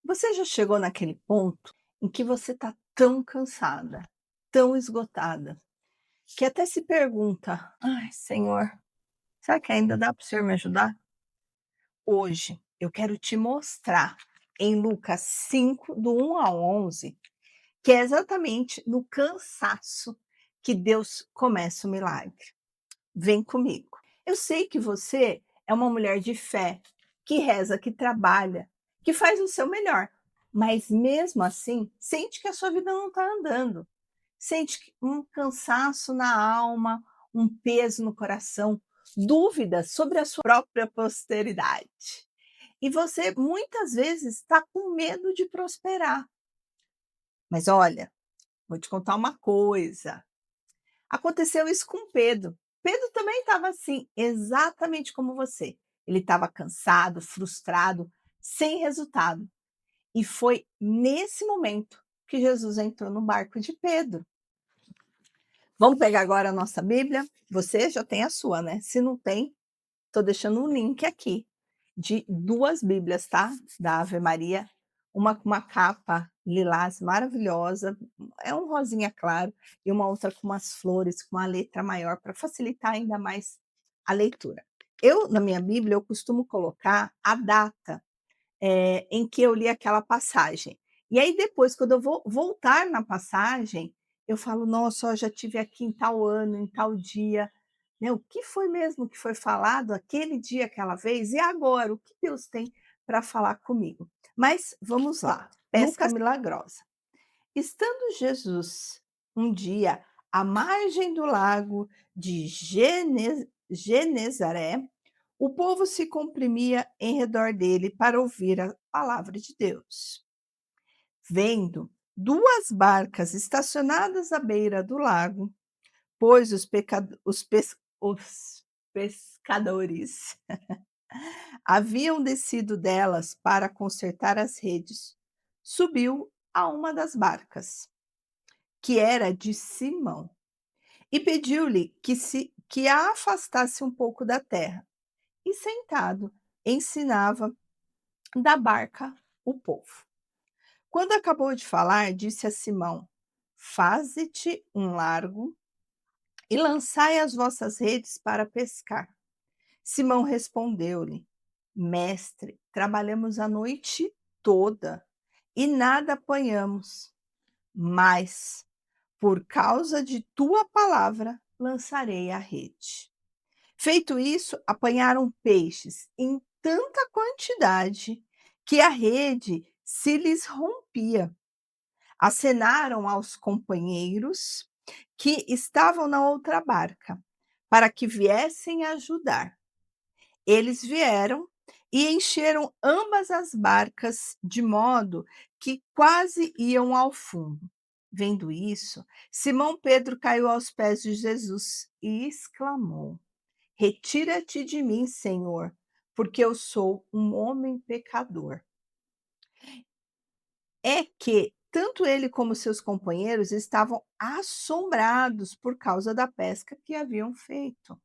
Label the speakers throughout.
Speaker 1: Você já chegou naquele ponto em que você está tão cansada, tão esgotada, que até se pergunta: "Ai, Senhor, será que ainda dá para o Senhor me ajudar?" Hoje eu quero te mostrar em Lucas 5, do 1 ao 11, que é exatamente no cansaço que Deus começa o milagre. Vem comigo. Eu sei que você é uma mulher de fé, que reza, que trabalha, que faz o seu melhor, mas mesmo assim, sente que a sua vida não está andando. Sente um cansaço na alma, um peso no coração, dúvidas sobre a sua própria posteridade. E você muitas vezes está com medo de prosperar. Mas olha, vou te contar uma coisa. Aconteceu isso com Pedro. Pedro também estava assim, exatamente como você. Ele estava cansado, frustrado, sem resultado. E foi nesse momento que Jesus entrou no barco de Pedro. Vamos pegar agora a nossa Bíblia? Você já tem a sua, né? Se não tem, estou deixando um link aqui de duas Bíblias, tá? Da Ave Maria, uma com uma capa lilás maravilhosa, é um rosinha claro, e uma outra com umas flores, com uma letra maior, para facilitar ainda mais a leitura. Eu, na minha Bíblia, eu costumo colocar a data em que eu li aquela passagem. E aí depois, quando eu vou voltar na passagem, eu falo: "Nossa, ó, já tive aqui em tal ano, em tal dia, né, o que foi mesmo que foi falado aquele dia, aquela vez, e agora, o que Deus tem para falar comigo?". Mas vamos lá, pesca
Speaker 2: Lucas
Speaker 1: milagrosa. Estando Jesus um dia à margem do lago de Genezaré, o povo se comprimia em redor dele para ouvir a palavra de Deus. Vendo duas barcas estacionadas à beira do lago, pois os pescadores haviam descido delas para consertar as redes, subiu a uma das barcas, que era de Simão, e pediu-lhe que a afastasse um pouco da terra, e sentado ensinava da barca o povo. Quando acabou de falar, disse a Simão: "Faze-te um largo e lançai as vossas redes para pescar." Simão respondeu-lhe: "Mestre, trabalhamos a noite toda e nada apanhamos, mas por causa de tua palavra lançarei a rede." Feito isso, apanharam peixes em tanta quantidade que a rede se lhes rompia. Acenaram aos companheiros que estavam na outra barca, para que viessem ajudar. Eles vieram e encheram ambas as barcas, de modo que quase iam ao fundo. Vendo isso, Simão Pedro caiu aos pés de Jesus e exclamou: "Retira-te de mim, Senhor, porque eu sou um homem pecador." É que tanto ele como seus companheiros estavam assombrados por causa da pesca que haviam feito.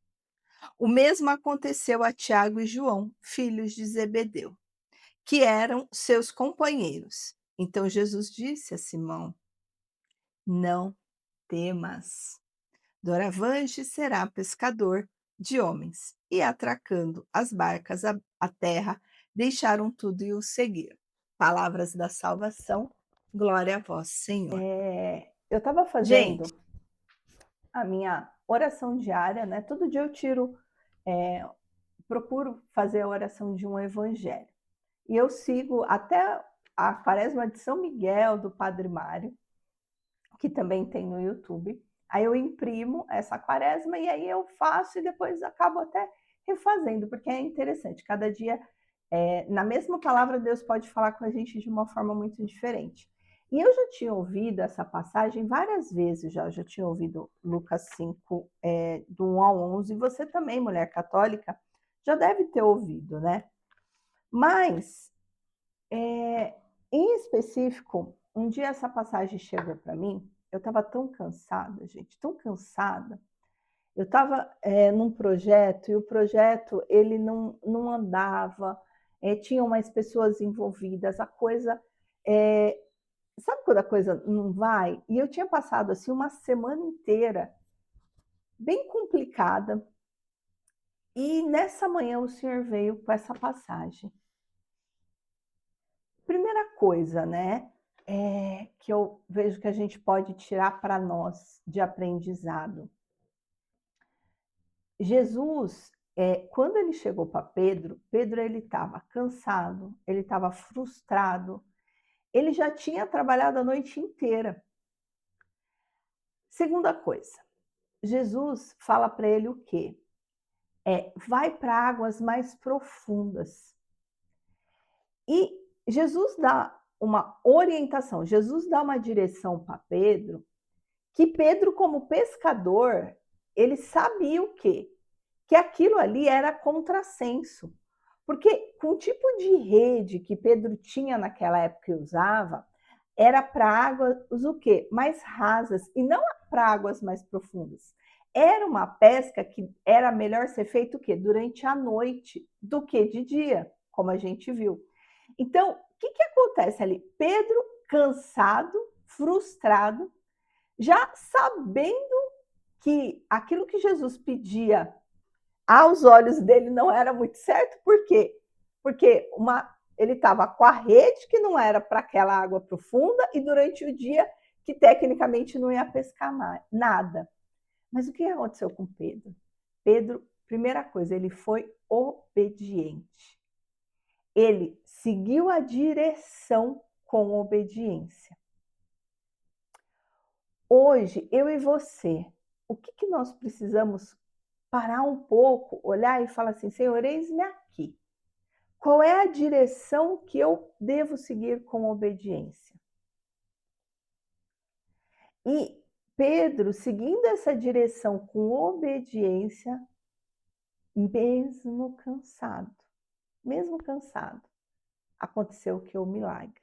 Speaker 1: O mesmo aconteceu a Tiago e João, filhos de Zebedeu, que eram seus companheiros. Então Jesus disse a Simão: "Não temas. Doravante será pescador de homens." E atracando as barcas à terra, deixaram tudo e o seguiram. Palavras da salvação, glória a vós, Senhor.
Speaker 2: eu estava fazendo
Speaker 1: Gente,
Speaker 2: a minha oração diária, né, todo dia eu tiro, eh, procuro fazer a oração de um evangelho. E eu sigo até a Quaresma de São Miguel, do Padre Mário, que também tem no YouTube. Aí eu imprimo essa Quaresma e aí eu faço e depois acabo até refazendo, porque é interessante, cada dia, na mesma palavra, Deus pode falar com a gente de uma forma muito diferente. E eu já tinha ouvido essa passagem várias vezes já, eu já tinha ouvido Lucas 5, do 1 ao 11, e você também, mulher católica, já deve ter ouvido, né? Mas, em específico, um dia essa passagem chegou para mim, eu estava tão cansada, gente, tão cansada. Eu estava num projeto e o projeto ele não andava, tinha mais pessoas envolvidas, a coisa. Sabe quando a coisa não vai? E eu tinha passado, assim, uma semana inteira bem complicada, e nessa manhã o Senhor veio com essa passagem. Primeira coisa, né, que eu vejo que a gente pode tirar para nós de aprendizado. Jesus, quando ele chegou para Pedro, Pedro ele estava cansado, ele estava frustrado, ele já tinha trabalhado a noite inteira. Segunda coisa, Jesus fala para ele o quê? Vai para águas mais profundas. E Jesus dá uma orientação, Jesus dá uma direção para Pedro, que Pedro, como pescador, ele sabia o quê? Que aquilo ali era contrassenso. Porque com o tipo de rede que Pedro tinha naquela época e usava, era para águas o quê? Mais rasas, e não para águas mais profundas. Era uma pesca que era melhor ser feita o quê? Durante a noite do que de dia, como a gente viu. Então, o que acontece ali? Pedro, cansado, frustrado, já sabendo que aquilo que Jesus pedia aos olhos dele não era muito certo, por quê? Porque ele estava com a rede que não era para aquela água profunda e durante o dia que tecnicamente não ia pescar nada. Mas o que aconteceu com Pedro? Pedro, primeira coisa, ele foi obediente. Ele seguiu a direção com obediência. Hoje, eu e você, o que nós precisamos parar um pouco, olhar e falar assim: Senhor, eis-me aqui. Qual é a direção que eu devo seguir com obediência? E Pedro, seguindo essa direção com obediência, mesmo cansado, aconteceu que o milagre.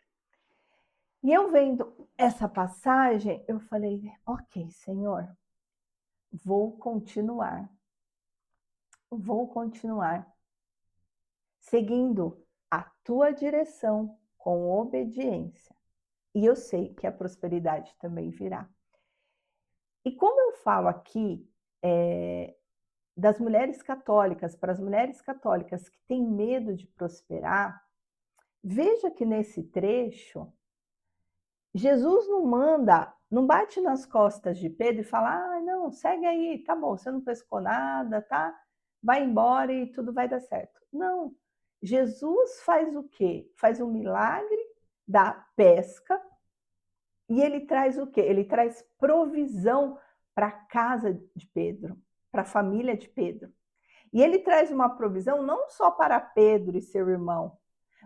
Speaker 2: E eu vendo essa passagem, eu falei: ok, Senhor, vou continuar seguindo a tua direção com obediência. E eu sei que a prosperidade também virá. E como eu falo aqui das mulheres católicas, para as mulheres católicas que têm medo de prosperar, veja que nesse trecho, Jesus não bate nas costas de Pedro e fala: não, segue aí, tá bom, você não pescou nada, tá? Vai embora e tudo vai dar certo. Não, Jesus faz o quê? Faz um milagre da pesca e ele traz o quê? Ele traz provisão para a casa de Pedro, para a família de Pedro. E ele traz uma provisão não só para Pedro e seu irmão,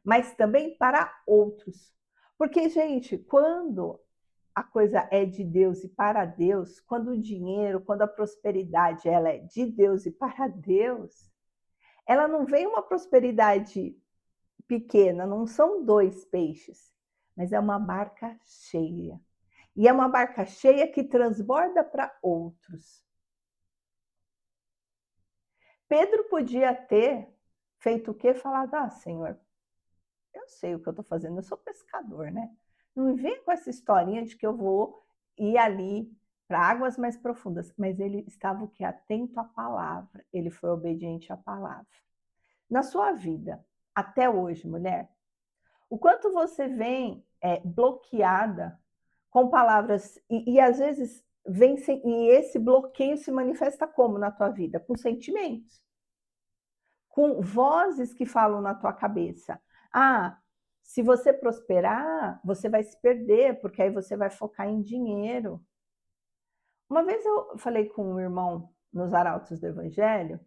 Speaker 2: mas também para outros. Porque, gente, quando a coisa é de Deus e para Deus, quando o dinheiro, quando a prosperidade ela é de Deus e para Deus, ela não vem uma prosperidade pequena, não são 2 peixes, mas é uma barca cheia. E é uma barca cheia que transborda para outros. Pedro podia ter feito o quê? Falado: Senhor, eu sei o que eu estou fazendo, eu sou pescador, né? Não me vem com essa historinha de que eu vou ir ali para águas mais profundas. Mas ele estava o quê? Atento à palavra, ele foi obediente à palavra. Na sua vida, até hoje, mulher, o quanto você vem bloqueada com palavras, e às vezes e esse bloqueio se manifesta como na tua vida? Com sentimentos, com vozes que falam na tua cabeça. Se você prosperar, você vai se perder, porque aí você vai focar em dinheiro. Uma vez eu falei com um irmão nos arautos do Evangelho,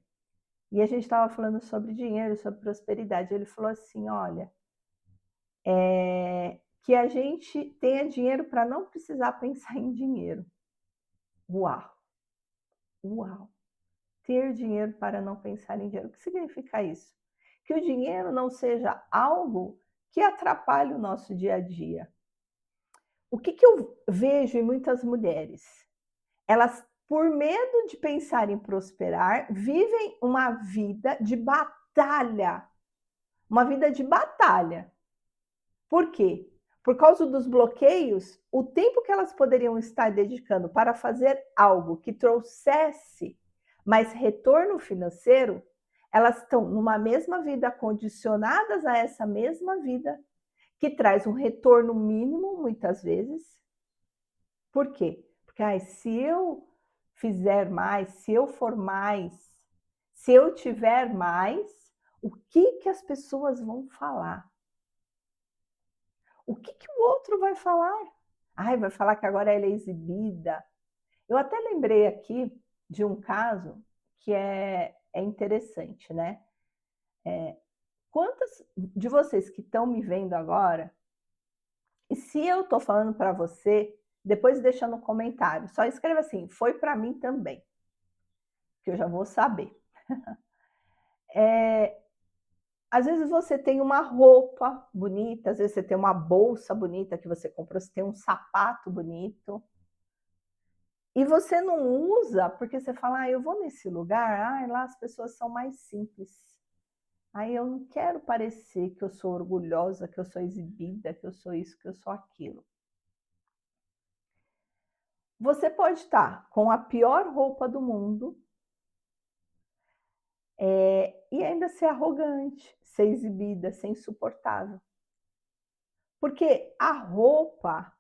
Speaker 2: e a gente estava falando sobre dinheiro, sobre prosperidade. Ele falou assim: olha, que a gente tenha dinheiro para não precisar pensar em dinheiro. Uau! Uau! Ter dinheiro para não pensar em dinheiro. O que significa isso? Que o dinheiro não seja algo que atrapalhe o nosso dia a dia. O que eu vejo em muitas mulheres? Elas, por medo de pensar em prosperar, vivem uma vida de batalha. Uma vida de batalha. Por quê? por causa dos bloqueios, o tempo que elas poderiam estar dedicando para fazer algo que trouxesse mais retorno financeiro, elas estão numa mesma vida, condicionadas a essa mesma vida, que traz um retorno mínimo, muitas vezes. Por quê? Porque se eu fizer mais, se eu for mais, se eu tiver mais, o que as pessoas vão falar? O que o outro vai falar? Vai falar que agora ela é exibida. Eu até lembrei aqui de um caso que é interessante, né? Quantas de vocês que estão me vendo agora, e se eu estou falando para você, depois deixa no comentário, só escreva assim, foi para mim também, que eu já vou saber. Às vezes você tem uma roupa bonita, às vezes você tem uma bolsa bonita que você comprou, você tem um sapato bonito, e você não usa porque você fala, eu vou nesse lugar, lá as pessoas são mais simples. Eu não quero parecer que eu sou orgulhosa, que eu sou exibida, que eu sou isso, que eu sou aquilo. Você pode estar com a pior roupa do mundo, e ainda ser arrogante, ser exibida, ser insuportável. Porque a roupa,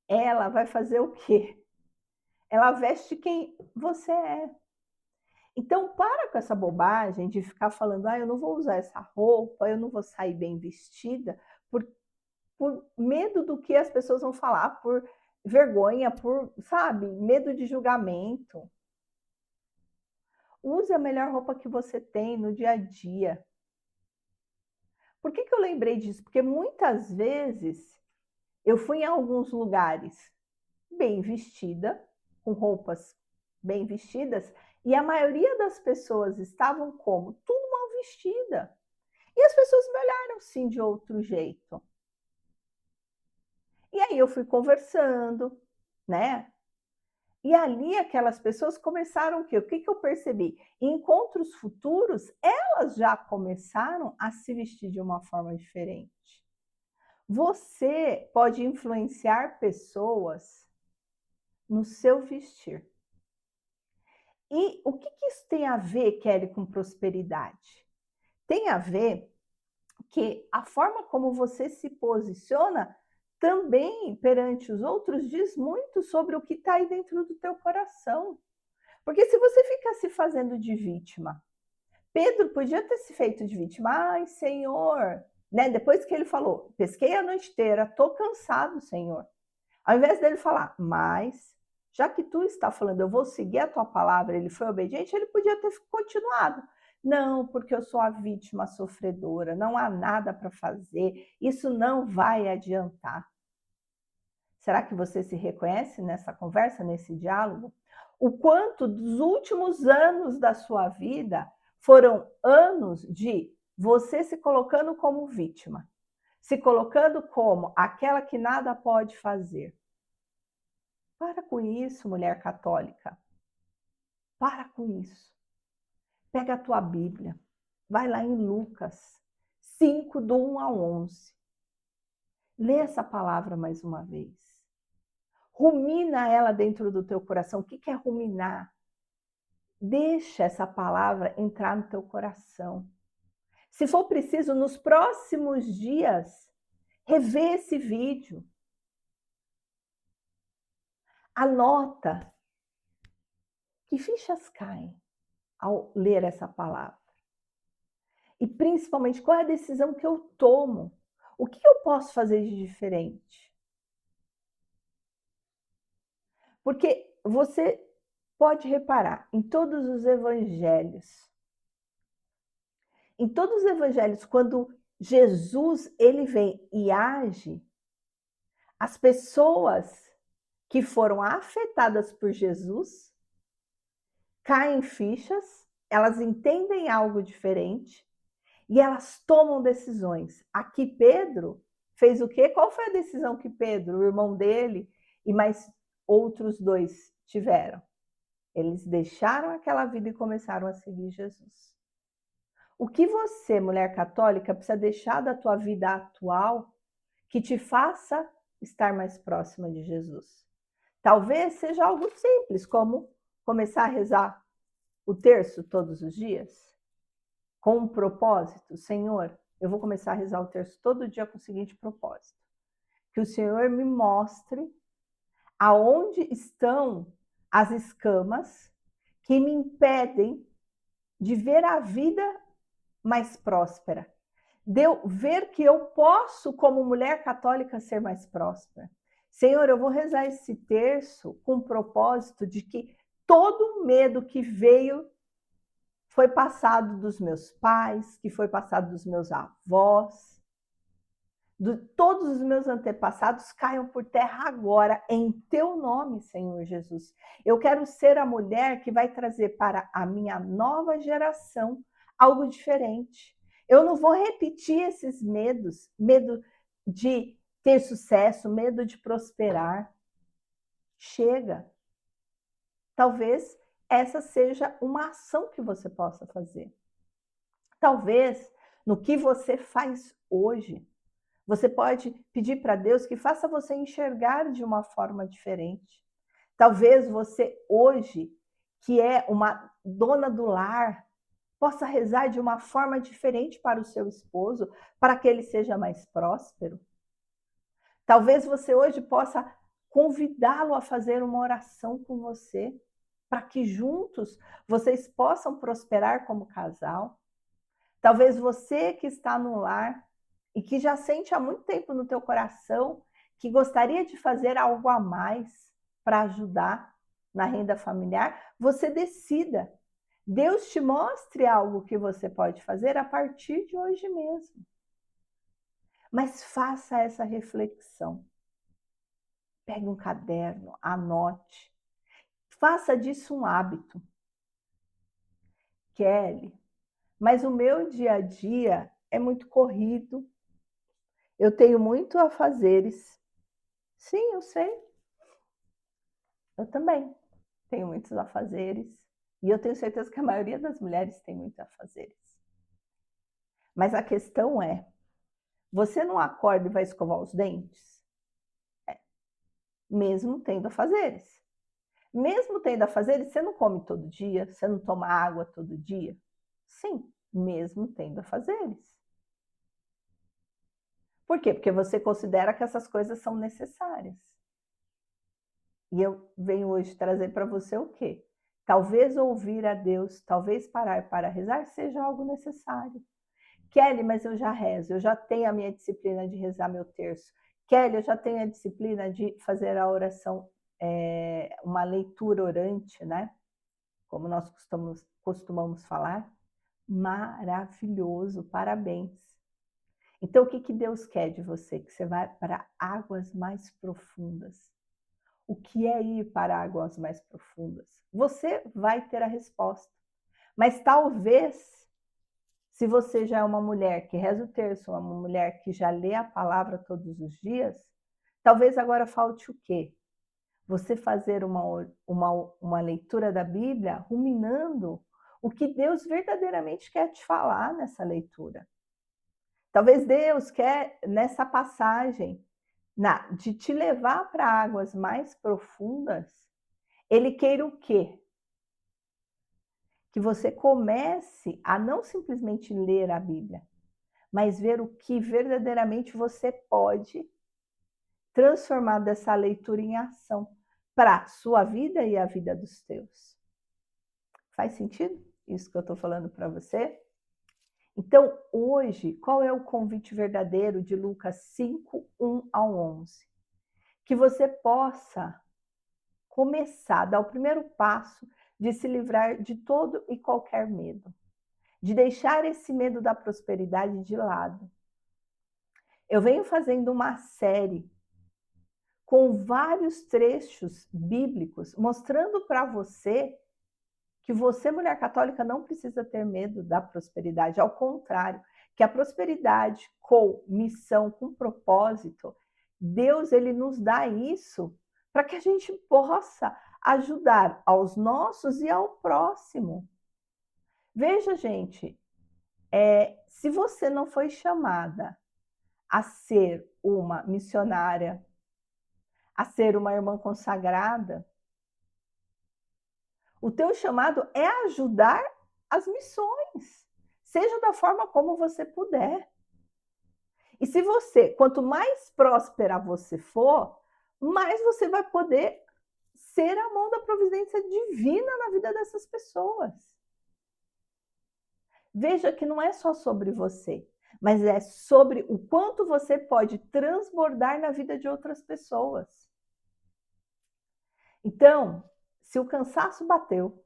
Speaker 2: ela vai fazer o quê? Ela veste quem você é. Então, para com essa bobagem de ficar falando, eu não vou usar essa roupa, eu não vou sair bem vestida, por medo do que as pessoas vão falar, por vergonha, medo de julgamento. Use a melhor roupa que você tem no dia a dia. Por que eu lembrei disso? Porque muitas vezes eu fui em alguns lugares bem vestida, com roupas bem vestidas, e a maioria das pessoas estavam como? Tudo mal vestida. E as pessoas me olharam sim de outro jeito. E aí eu fui conversando, né? E ali aquelas pessoas começaram o quê? O que eu percebi? Em encontros futuros, elas já começaram a se vestir de uma forma diferente. Você pode influenciar pessoas no seu vestir. E o que isso tem a ver, Kelly, com prosperidade? Tem a ver que a forma como você se posiciona também perante os outros diz muito sobre o que está aí dentro do teu coração. Porque se você ficar se fazendo de vítima, Pedro podia ter se feito de vítima. Senhor, né? Depois que ele falou, pesquei a noite inteira, estou cansado, Senhor. Ao invés dele falar, mas já que tu está falando, eu vou seguir a tua palavra, ele foi obediente, ele podia ter continuado. Não, porque eu sou a vítima sofredora, não há nada para fazer, isso não vai adiantar. Será que você se reconhece nessa conversa, nesse diálogo? O quanto dos últimos anos da sua vida foram anos de você se colocando como vítima, se colocando como aquela que nada pode fazer. Para com isso, mulher católica. Para com isso. Pega a tua Bíblia, vai lá em Lucas 5, do 1 ao 11. Lê essa palavra mais uma vez. Rumina ela dentro do teu coração. O que é ruminar? Deixa essa palavra entrar no teu coração. Se for preciso, nos próximos dias, rever esse vídeo. Anota que fichas caem ao ler essa palavra. E principalmente, qual é a decisão que eu tomo? O que eu posso fazer de diferente? Porque você pode reparar, em todos os evangelhos, quando Jesus ele vem e age, as pessoas que foram afetadas por Jesus caem fichas, elas entendem algo diferente e elas tomam decisões. Aqui Pedro fez o quê? Qual foi a decisão que Pedro, o irmão dele e mais outros dois tiveram? Eles deixaram aquela vida e começaram a seguir Jesus. O que você, mulher católica, precisa deixar da tua vida atual que te faça estar mais próxima de Jesus. Talvez seja algo simples, como começar a rezar o terço todos os dias, com um propósito. Senhor, eu vou começar a rezar o terço todo dia com o seguinte propósito: que o Senhor me mostre aonde estão as escamas que me impedem de ver a vida mais próspera, de eu ver que eu posso, como mulher católica, ser mais próspera. Senhor, eu vou rezar esse terço com o propósito de que todo o medo que veio foi passado dos meus pais, que foi passado dos meus avós, todos os meus antepassados caiam por terra agora, em teu nome, Senhor Jesus. Eu quero ser a mulher que vai trazer para a minha nova geração algo diferente. Eu não vou repetir esses medos, medo de ter sucesso, medo de prosperar. Chega. Talvez essa seja uma ação que você possa fazer. Talvez no que você faz hoje, você pode pedir para Deus que faça você enxergar de uma forma diferente. Talvez você hoje, que é uma dona do lar, possa rezar de uma forma diferente para o seu esposo, para que ele seja mais próspero. Talvez você hoje possa convidá-lo a fazer uma oração com você, para que juntos vocês possam prosperar como casal. Talvez você que está no lar e que já sente há muito tempo no teu coração que gostaria de fazer algo a mais para ajudar na renda familiar, você decida. Deus te mostre algo que você pode fazer a partir de hoje mesmo. Mas faça essa reflexão. Pegue um caderno, anote. Faça disso um hábito. Kelly, mas o meu dia a dia é muito corrido. Eu tenho muito afazeres. Sim, eu sei. Eu também tenho muitos afazeres. E eu tenho certeza que a maioria das mulheres tem muitos afazeres. Mas a questão é, você não acorda e vai escovar os dentes? Mesmo tendo afazeres. Mesmo tendo afazeres, você não come todo dia? Você não toma água todo dia? Sim, mesmo tendo afazeres. Por quê? Porque você considera que essas coisas são necessárias. E eu venho hoje trazer para você o quê? Talvez ouvir a Deus, talvez parar para rezar seja algo necessário. Kelly, mas eu já rezo, eu já tenho a minha disciplina de rezar meu terço. Kelly, eu já tenho a disciplina de fazer a oração, uma leitura orante, né? Como nós costumamos falar. Maravilhoso, parabéns. Então, o que Deus quer de você? Que você vá para águas mais profundas. O que é ir para águas mais profundas? Você vai ter a resposta. Mas talvez, se você já é uma mulher que reza o terço, uma mulher que já lê a palavra todos os dias, talvez agora falte o quê? Você fazer uma leitura da Bíblia ruminando o que Deus verdadeiramente quer te falar nessa leitura. Talvez Deus quer, nessa passagem, de te levar para águas mais profundas, Ele queira o quê? Que você comece a não simplesmente ler a Bíblia, mas ver o que verdadeiramente você pode transformar dessa leitura em ação para a sua vida e a vida dos teus. Faz sentido isso que eu estou falando para você? Então, hoje, qual é o convite verdadeiro de Lucas 5, 1 ao 11? Que você possa começar, dar o primeiro passo de se livrar de todo e qualquer medo, de deixar esse medo da prosperidade de lado. Eu venho fazendo uma série com vários trechos bíblicos mostrando para você que você, mulher católica, não precisa ter medo da prosperidade, ao contrário, que a prosperidade com missão, com propósito, Deus ele nos dá isso para que a gente possa ajudar aos nossos e ao próximo. Veja, gente, se você não foi chamada a ser uma missionária, a ser uma irmã consagrada. O teu chamado é ajudar as missões, seja da forma como você puder. E se você, quanto mais próspera você for, mais você vai poder ser a mão da providência divina na vida dessas pessoas. Veja que não é só sobre você, mas é sobre o quanto você pode transbordar na vida de outras pessoas. Então, se o cansaço bateu,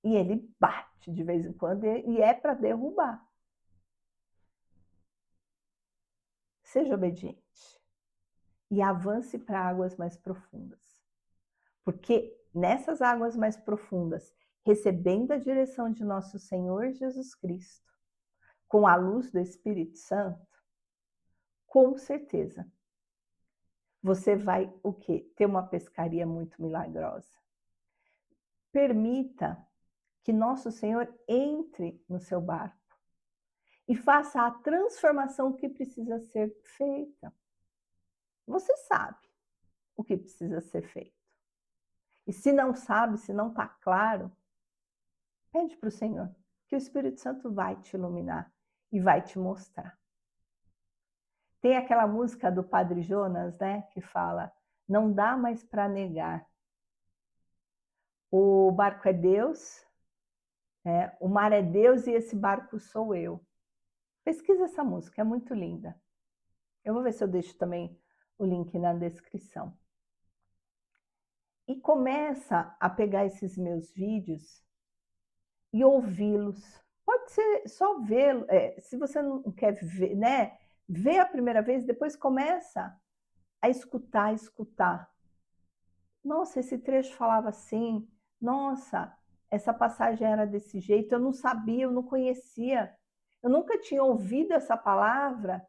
Speaker 2: e ele bate de vez em quando, e é para derrubar, seja obediente e avance para águas mais profundas. Porque nessas águas mais profundas, recebendo a direção de nosso Senhor Jesus Cristo, com a luz do Espírito Santo, com certeza, você vai o quê? Ter uma pescaria muito milagrosa. Permita que nosso Senhor entre no seu barco e faça a transformação que precisa ser feita. Você sabe o que precisa ser feito. E se não sabe, se não está claro, pede para o Senhor, que o Espírito Santo vai te iluminar e vai te mostrar. Tem aquela música do Padre Jonas, né, que fala: não dá mais para negar. O barco é Deus, o mar é Deus e esse barco sou eu. Pesquisa essa música, é muito linda. Eu vou ver se eu deixo também o link na descrição. E começa a pegar esses meus vídeos e ouvi-los. Pode ser só vê-lo, se você não quer ver, né? Vê a primeira vez, depois começa a escutar, escutar. Nossa, esse trecho falava assim. Nossa, essa passagem era desse jeito. Eu não sabia, eu não conhecia. Eu nunca tinha ouvido essa palavra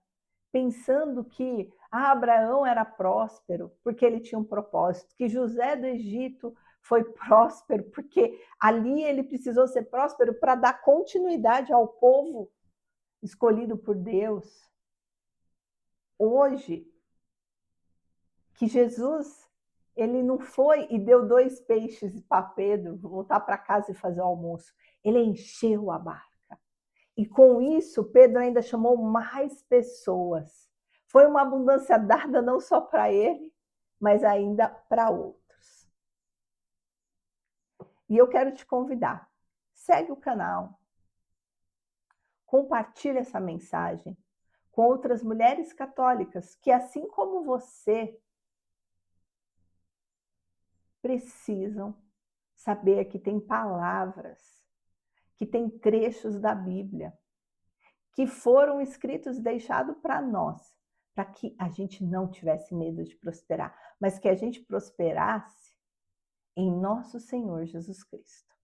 Speaker 2: pensando que Abraão era próspero porque ele tinha um propósito, que José do Egito foi próspero porque ali ele precisou ser próspero para dar continuidade ao povo escolhido por Deus. Hoje, que Jesus, ele não foi e deu 2 peixes para Pedro voltar para casa e fazer o almoço. Ele encheu a barca. E com isso, Pedro ainda chamou mais pessoas. Foi uma abundância dada não só para ele, mas ainda para outros. E eu quero te convidar. Segue o canal. Compartilhe essa mensagem com outras mulheres católicas que, assim como você, precisam saber que tem palavras, que tem trechos da Bíblia, que foram escritos e deixados para nós, para que a gente não tivesse medo de prosperar, mas que a gente prosperasse em nosso Senhor Jesus Cristo.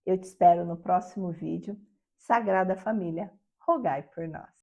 Speaker 2: Eu te espero no próximo vídeo. Sagrada Família, rogai por nós.